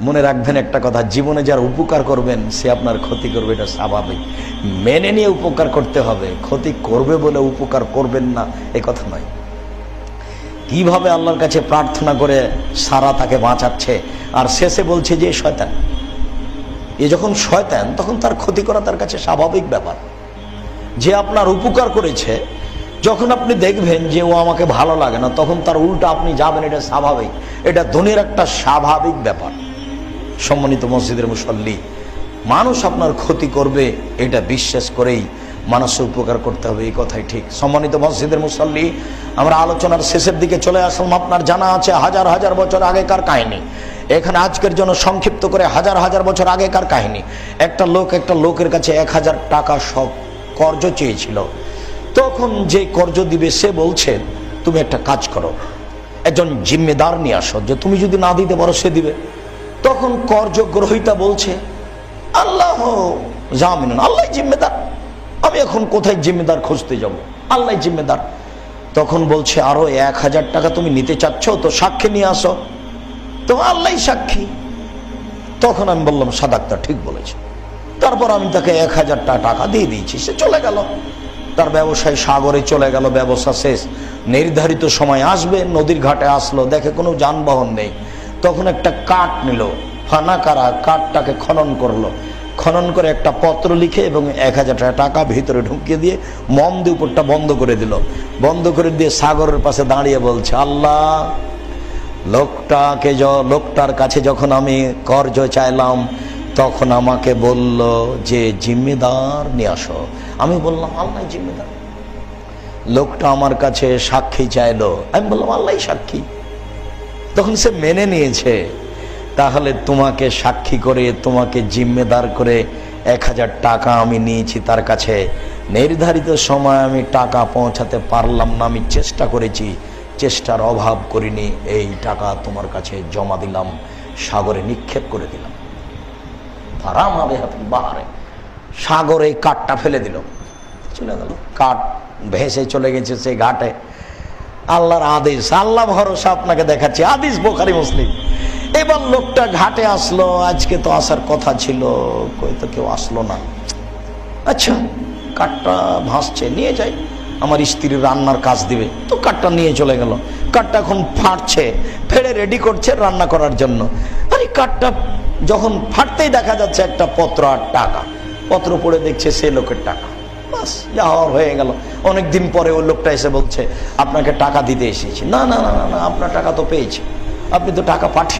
মনে রাখবেন একটা কথা, জীবনে যার উপকার করবেন সে আপনার ক্ষতি করবে, এটা স্বাভাবিক। মেনে নিয়ে উপকার করতে হবে, ক্ষতি করবে বলে উপকার করবেন না এ কথা নয়। কিভাবে আল্লাহর কাছে প্রার্থনা করে সারা তাকে বাঁচাচ্ছে, আর শেষে বলছে যে শয়তান। এ যখন শয়তান তখন তার ক্ষতি করা তার কাছে স্বাভাবিক ব্যাপার। যে আপনার উপকার করেছে, যখন আপনি দেখবেন যে ও আমাকে ভালো লাগে না, তখন তার উল্টা আপনি যাবেন, এটা স্বাভাবিক, এটা দুনিয়ার একটা স্বাভাবিক ব্যাপার। সম্মানিত মসজিদের মুসল্লি, মানুষ আপনার ক্ষতি করবে এটা বিশ্বাস করেই মানুষের উপকার করতে হবে, এই কথাই ঠিক। সম্মানিত মসজিদের মুসল্লি, আমরা আলোচনার শেষের দিকে চলে আসলাম। আপনার জানা আছে হাজার হাজার বছর আগেকার কাহিনী, এখানে আজকের জন্য সংক্ষিপ্ত করে হাজার হাজার বছর আগেকার কাহিনী। একটা লোক একটা লোকের কাছে 1000 টাকা সব কর্জ চেয়েছিল। তখন যে কর্জ দিবে সে বলছে, তুমি একটা কাজ করো, একজন জিম্মেদার নিয়ে আসো, যে তুমি যদি না দিতে পারো সে দিবে। তখন কর্জ গ্রহীতা বলছে, আল্লাহ জামিন, আল্লাহ জিম্মেদার, আমি এখন কোথায় জিম্মেদার খুঁজতে যাব, আল্লাহ জিম্মেদার। তখন বলছে, আরো 1000 টাকা তুমি নিতে চাচ্ছ, তো সাক্ষী নিয়ে আসো। তো আল্লাহ সাক্ষী। তখন আমি বললাম, সাদাক্তা ঠিক বলেছে। তারপর আমি তাকে 1000 টাকা দিয়ে দিয়েছি, সে চলে গেল, তার ব্যবসায় সাগরে চলে গেল, ব্যবসা শেষ। নির্ধারিত সময় আসবে, নদীর ঘাটে আসলো, দেখে কোনো যানবাহন নেই। তখন একটা কাঠ নিল, ফানাকারা কাঠটাকে খনন করলো, খনন করে একটা পত্র লিখে এবং 1000 টাকা ভিতরে ঢুকিয়ে দিয়ে মম দিয়ে উপরটা বন্ধ করে দিল। বন্ধ করে দিয়ে সাগরের পাশে দাঁড়িয়ে বলছে, আল্লাহ, লোকটার কাছে যখন আমি কর্জ চাইলাম তখন আমাকে বলল যে জিম্মেদার নিয়ে আসো। আমি বললাম, আল্লাহ জিম্মেদার। লোকটা আমার কাছে সাক্ষী চাইলো, আমি বললাম, আল্লাহ সাক্ষী। তখন সে মেনে নিয়েছে। তাহলে তোমাকে সাক্ষী করে, তোমাকে জিম্মেদার করে 1000 টাকা আমি নিয়েছি তার কাছে। নির্ধারিত সময় আমি টাকা পৌঁছাতে পারলাম না, আমি চেষ্টা করেছি, চেষ্টার অভাব করিনি, এই টাকা তোমার কাছে জমা দিলাম, সাগরে নিক্ষেপ করে দিলাম। বাহারে, সাগরে কাঠটা ফেলে দিল, চলে গেল, কাঠ ভেসে চলে গেছে সেই ঘাটে। আল্লাহর আদেশ, আল্লাহ ভরসা আপনাকে দেখাচ্ছে, আদেশ বুখারী মুসলিম। এবার লোকটা ঘাটে আসলো, আজকে তো আসার কথা ছিল, কই তো কেউ আসলো না। আচ্ছা, কাঠটা ভাসছে, নিয়ে যাই, আমার স্ত্রী রান্নার কাজ দিবে। তো কাঠটা নিয়ে চলে গেল। কাঠটা এখন ফাটছে, ফেড়ে রেডি করছে রান্না করার জন্য। আরে কাঠটা যখন ফাটতেই দেখা যাচ্ছে একটা পত্র আর টাকা। পত্র পড়ে দেখছে সে লোকের টাকা। বাস, যা হওয়ার হয়ে গেল। অনেকদিন পরে ওই লোকটা এসে বলছে, আপনাকে টাকা দিতে এসেছি। না না না না, আপনার টাকা তো পেয়েছি, আপনি তো টাকা পাঠিয়ে